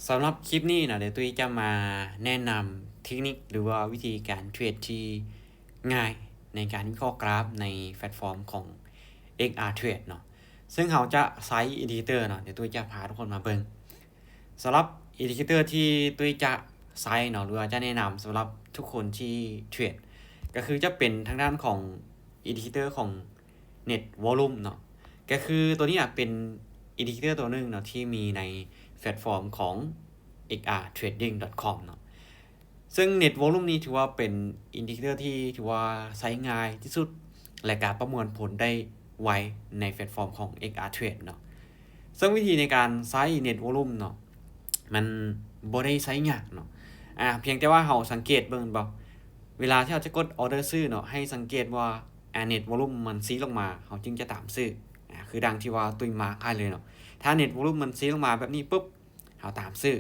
สำหรับคลิปนี้นะเดี๋ยวตุ้ยจะมาแนะนำเทคนิคหรือว่าวิธีการเทรดที่ง่ายในการวิเคราะห์กราฟในแพลตฟอร์มของ XR Trade เนาะซึ่งเขาจะใช้อินดิเคเตอร์เนาะเดี๋ยวตุ้ยจะพาทุกคนมาเบิ่งสำหรับอินดิเคเตอร์ที่ตุ้ยจะใช้เนาะหรือว่าจะแนะนำสำหรับทุกคนที่เทรดก็คือจะเป็นทางด้านของอินดิเคเตอร์ของ Net Volume เนาะก็คือตัวนี้เป็นอินดิเคเตอร์ตัวหนึ่งเนาะที่มีในแพลตฟอร์มของ xrtrading.com เนาะซึ่ง Net Volume นี้ถือว่าเป็นอินดิเคเตอร์ที่ถือว่าใช้ง่ายที่สุดและการประมวลผลได้ไวในแพลตฟอร์มของ XR Trade เนาะซึ่งวิธีในการใช้ Net Volume เนาะมันบ่ได้ใช้ยากเนาะเพียงแต่ว่าเราสังเกตเบิ่งบ่เวลาที่เราจะกดออเดอร์ซื้อเนาะให้สังเกตว่าNet Volume มันซีลงมาเราจึงจะตามซื้อคือดังที่ว่าตุ้ยมาร์คให้เลยเนาะถ้า Net Volume มันซีลงมาแบบนี้ปุ๊บเราตามซื้อ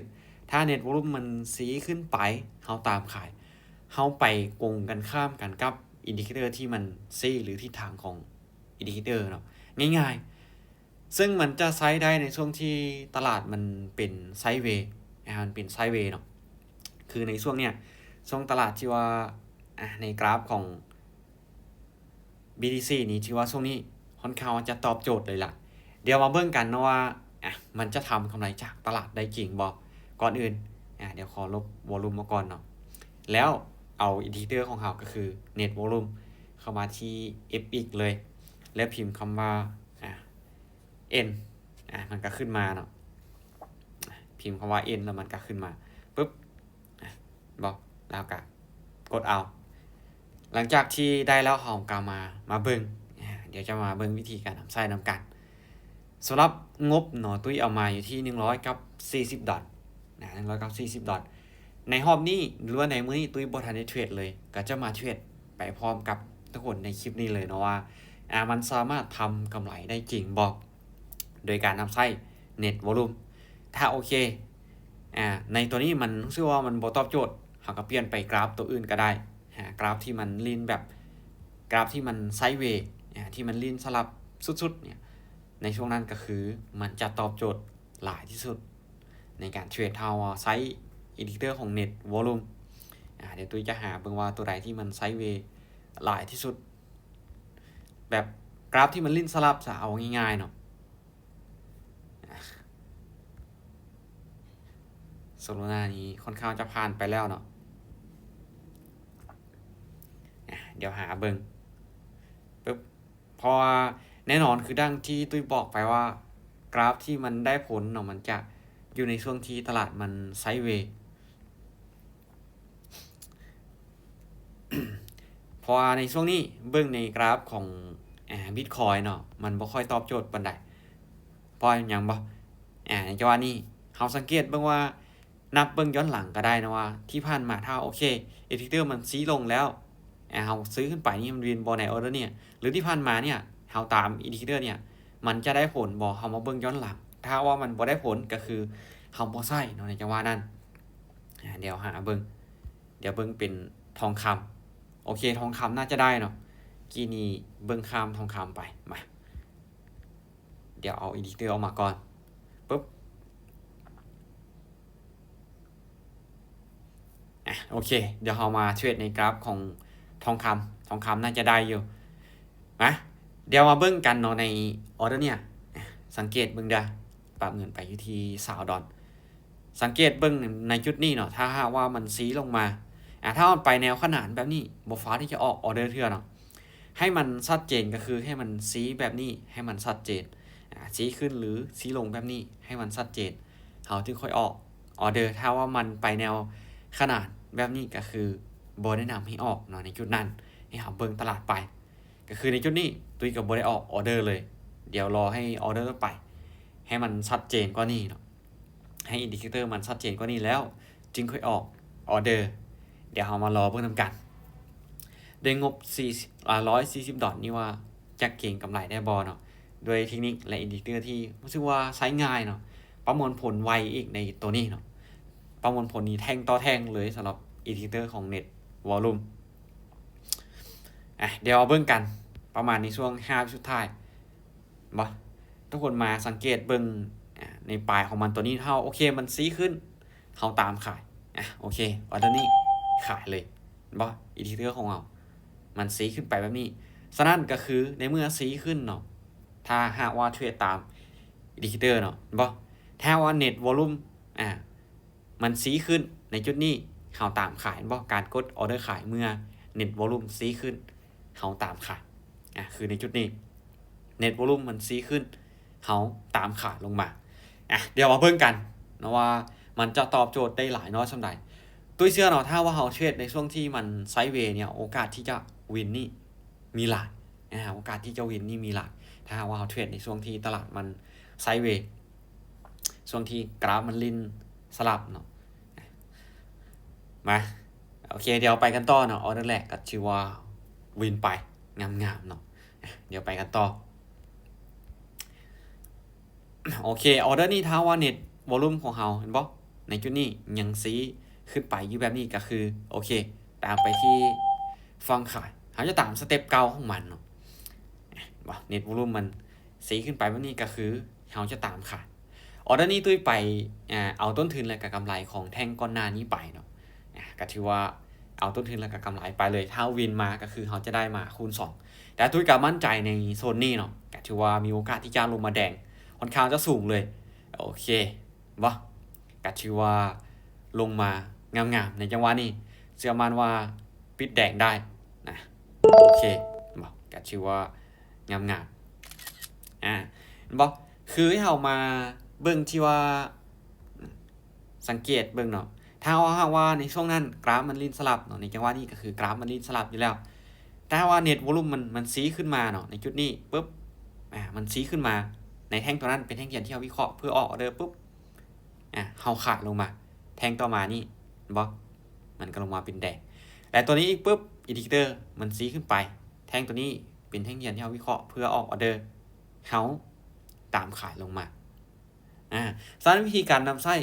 ถ้า Net Volume มันซีขึ้นไปเราตามขายเราไปกงกันข้ามกันกับอินดิเคเตอร์ที่มันซีหรือทิศทางของอินดิเคเตอร์เนาะง่ายๆซึ่งมันจะใช้ได้ในช่วงที่ตลาดมันเป็นไซด์เวย์มันเป็นไซด์เวย์เนาะคือในช่วงเนี้ยช่วงตลาดที่ว่าในกราฟของ BTC นี้ที่ว่าช่วงนี้ค่อนข้างจะตอบโจทย์เลยล่ะเดี๋ยวมาเบิ่งกันเนาะว่ามันจะทำกำไรจากตลาดได้จริงบ่ก่อนอื่นเดี๋ยวขอลบวอลุ่มมาก่อนเนาะแล้วเอาอินดิเคเตอร์ของเราก็คือ Net Volume เข้ามาที่ FX เลยแล้วพิมพ์คำว่าN มันก็ขึ้นมาเนาะพิมพ์คำว่า N แล้วมันก็ขึ้นมาปึ๊บบอกแล้วก็กดเอาหลังจากที่ได้แล้วเราก็มาเบิ่งเดี๋ยวจะมาเบิ่งวิธีการทำไส้นำกันสำหรับงบเนาะตุ้ยเอามาอยู่ที่140 ดอท140 ดอทในรอบนี้หรือว่าในมื้อนี้ตุ้ยบ่ทันได้เทรดเลยก็จะมาเทรดไปพร้อมกับทุกคนในคลิปนี้เลยเนาะว่ามันสามารถทำกำไรได้จริงบ่โดยการทำไส้ Net Volume ถ้าโอเคในตัวนี้มันรู้สึกว่ามันบ่ตอบโจทย์เราก็เปลี่ยนไปกราฟตัวอื่นก็ได้กราฟที่มันลีนแบบกราฟที่มันไซด์เวย์ที่มันลีนสลับสุดๆเนี่ยในช่วงนั้นก็คือมันจะตอบโจทย์หลายที่สุดในการเทรดเท่าไซด์อินดิเคเตอร์ของ Net Volume เดี๋ยวตุ้ยจะหาเบิ่งว่าตัวใดที่มันไซด์เวย์หลายที่สุดแบบกราฟที่มันลีนสลับจะเอาง่ายๆเนาะโซโลนานี้ค่อนข้างจะผ่านไปแล้วเนาะเดี๋ยวหาเบิ่งปึ๊บพอแน่นอนคือดังที่ตุ้ยบอกไปว่ากราฟที่มันได้ผลเนาะมันจะอยู่ในช่วงที่ตลาดมันไซด์เวย์ เพราะว่าในช่วงนี้เบิ่งในกราฟของBitcoin เนาะมันบ่ค่อยตอบโจทย์ปานใดเพราะหยังบ่ในจังหวะนี้เฮาสังเกตเบิ่งว่านับเบิ่งย้อนหลังก็ได้นะว่าที่ผ่านมาถ้าโอเคอินดิเคเตอร์มันซี้ลงแล้วเฮาซื้อขึ้นไปนี่มันวินบ่ได้ออเดอร์เนี่ยหรือที่ผ่านมาเนี่ยเฮาตามอินดิเคเตอร์เนี่ยมันจะได้ผลบ่เฮามาเบิ่งย้อนหลังถ้าว่ามันบ่ได้ผลก็คือเฮาบ่ใช้เนาะในจังหวะนั้นเดี๋ยวหาเบิ่งเดี๋ยวเบิ่งเป็นทองคำโอเคทองคำน่าจะได้เนาะกี้นี้เบิ่งข้ามทองคำไปมาเดี๋ยวเอาอินดิเคเตอร์ออกมาก่อนปึ๊บโอเคเดี๋ยวเรามาเทรดในกราฟของทองคำน่าจะได้อยู่นะเดี๋ยวมาเบิ่งกันเนาะในออเดอร์เนี่ยสังเกตเบิ่งเด้อปรับเงินไปอยู่ที่20 ดอลสังเกตเบิ่งในจุดนี้เนาะถ้าหากว่ามันซีลงมาถ้ามันไปแนวขนานแบบนี้บ่ฟ้าที่จะออกออเดอร์เทื่อเนาะให้มันชัดเจนก็คือให้มันซีแบบนี้ให้มันชัดเจนซีขึ้นหรือซีลงแบบนี้ให้มันชัดเจนเขาจึงค่อยออกออเดอร์ถ้าว่ามันไปแนวขนาดแบบนี้ก็คือบ่แนะนำให้ออกเนาะในจุดนั้นให้เฮาเบิ่งตลาดไปก็คือในจุดนี้ตุ้ยก็บ่ได้ออกออเดอร์เลยเดี๋ยวรอให้ออเดอร์ไปให้มันชัดเจนกว่านี้เนาะให้อินดิเคเตอร์มันชัดเจนกว่านี้แล้วจึงค่อยออกออเดอร์เดี๋ยวเฮามารอเบิ่งนำกันด้วยงบ140 ดอลนี่ว่าจะเก่งกำไรได้บ่เนาะด้วยเทคนิคและอินดิเคเตอร์ที่รู้สึกว่าใช้ง่ายเนาะประมวลผลไวอีกในตัวนี้เนาะประมวลผลนี้แท่งต่อแท่งเลยสำหรับอินดิเคเตอร์ของ Net Volume เดี๋ยวเอาเบิ่งกันประมาณในช่วง5สุดท้ายบ่ทุกคนมาสังเกตเบิ่งในปลายของมันตัวนี้เท่าโอเคมันซีขึ้น เขาตามขายโอเคออเดอร์นี้ขายเลยบ่อินดิเคเตอร์ของเรามันซีขึ้นไปแบบนี้ฉะนั้นก็คือในเมื่อซีขึ้นเนาะถ้าหากว่าเทรดตามอินดิเคเตอร์เนาะบ่ถ้าว่าเน็ตวอลุ่มมันซีขึ้นในจุดนี้เขาตามขายบ่การกดออเดอร์ขายเมื่อเน็ตวอลุ่มซีขึ้นเขาตามขายคือในจุดนี้เน็ตวอลุ่มมันซีขึ้นเขาตามขายลงมาเดี๋ยวมาเบิ่งกันนะว่ามันจะตอบโจทย์ได้หลายน้อยสำหรับตัวเชื่อเนาะถ้าว่าเฮาเทรดในช่วงที่มันไซด์เวย์เนี่ยโอกาสที่จะวินนี่มีหลายโอกาสที่จะวินนี่มีหลายถ้าว่าเฮาเทรดในช่วงที่ตลาดมันไซด์เวย์ช่วงที่กราฟมันลิ้นสลับเนาะมาโอเคเดี๋ยวไปกันต่อเนาะออเดอร์แรกก็ชื่อว่าวินไปงามๆเนาะเดี๋ยวไปกันต่อโอเคออเดอร์นี้ถ้าว่าเน็ตวอลุ่มของเฮาเห็นบ่ในจุดนี้ยังซีขึ้นไปอยู่แบบนี้ก็คือโอเคตามไปที่ฟังขายเขาจะตามสเต็ปเก่าของมันเนาะบ่เน็ตวอลุ่มมันซีขึ้นไปแบบนี้ก็คือเขาจะตามขายออเดอร์นี้ตุ้ยไปเอาต้นทุนและกับกำไรของแท่งก้อนหน้านี้ไปเนาะก็ถือว่าเอาต้นทุนและกับกำไรไปเลยถ้าวินมาก็คือเขาจะได้มาคูณ2แต่ตุ้ยก็มั่นใจในโซนนี้เนาะก็ถือว่ามีโอกาสที่จะลงมาแดงค่อนข้างจะสูงเลยโอเคบ่ก็ถือว่าลงมางามๆในจังหวะนี้เชื่อมั่นว่าปิดแดงได้นะโอเคบ่ก็ถือว่างามๆบ่คือให้เฮามาเบิ่งที่ว่าสังเกตเบิ่งเนาะถ้าว่าในช่วงนั้นกราฟมันลิ้นสลับเนาะในจังหวะนี้ก็คือกราฟมันลิ้นสลับอยู่แล้วแต่ว่าเน็ตวอลุ่มมันซีขึ้นมาเนาะในจุดนี้ปุ๊บมันซีขึ้นมาในแท่งตัวนั้นเป็นแท่งเทียนที่เราวิเคราะห์เพื่อออกออเดอร์ปุ๊บเฮาขาดลงมาแท่งต่อมานี่บ่มันก็ลงมาเป็นแดงแต่ตัวนี้อีกปุ๊บอินดิเคเตอร์มันซีขึ้นไปแท่งตัวนี้เป็นแท่งเทียนที่เราวิเคราะห์เพื่อออกออเดอร์เฮาตามขายลงมาสารวิธีการนำไส้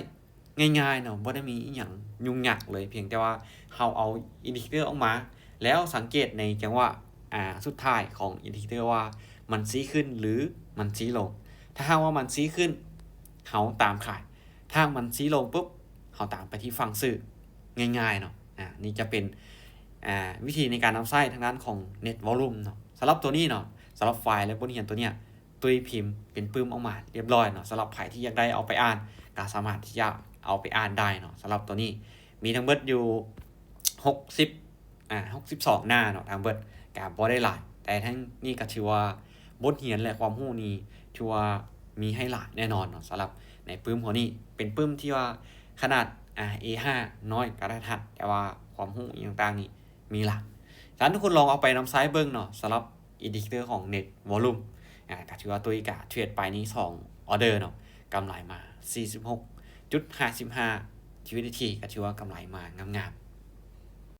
ง่ายๆเนาะบ่ได้มีอีหยังยุ่งยากเลยเพียงแต่ว่าเฮาเอาอินดิเคเตอร์ออกมาแล้วสังเกตในจังหวะสุดท้ายของอินดิเคเตอร์ว่ามันซีขึ้นหรือมันซีลงถ้าหากว่ามันซีขึ้นเฮาตามขายถ้ามันซีลงปุ๊บเฮาตามไปที่ฝั่งซื้อง่ายๆเนาะนี่จะเป็นวิธีในการนำไส้ทางด้านของ Net Volume เนาะสำหรับตัวนี้เนาะสำหรับไฟล์และบทเรียนตัวเนี้ยตุ้ยพิมพ์เป็นปึ้มออกมาเรียบร้อยเนาะสำหรับใครที่อยากได้เอาไปอ่านก็สามารถที่จะเอาไปอ่านได้เนาะสำหรับตัวนี้มีทั้งเบิดอยู่62หน้าเนาะทางเบิดก็บ่ได้หลายแต่ทั้งนี้ก็ถือว่าบทเรียนและความรู้นี้ถือว่ามีให้หลายแน่นอนเนาะสำหรับในปึ้มหัวนี้เป็นปึ้มที่ว่าขนาดA5 น้อยกระทัดแต่ว่าความรู้ต่างๆนี่มีหลายฉะนั้นทุกคนลองเอาไปนำไซส์เบิ่งเนาะสำหรับอินดิเคเตอร์ของ Net Volume ก็ถือว่าตัวอีกเทรดไปนี้2ออเดอร์เนาะกำไรมา 46.55 ชีวิตทีก็ถือว่ากำไรมางาม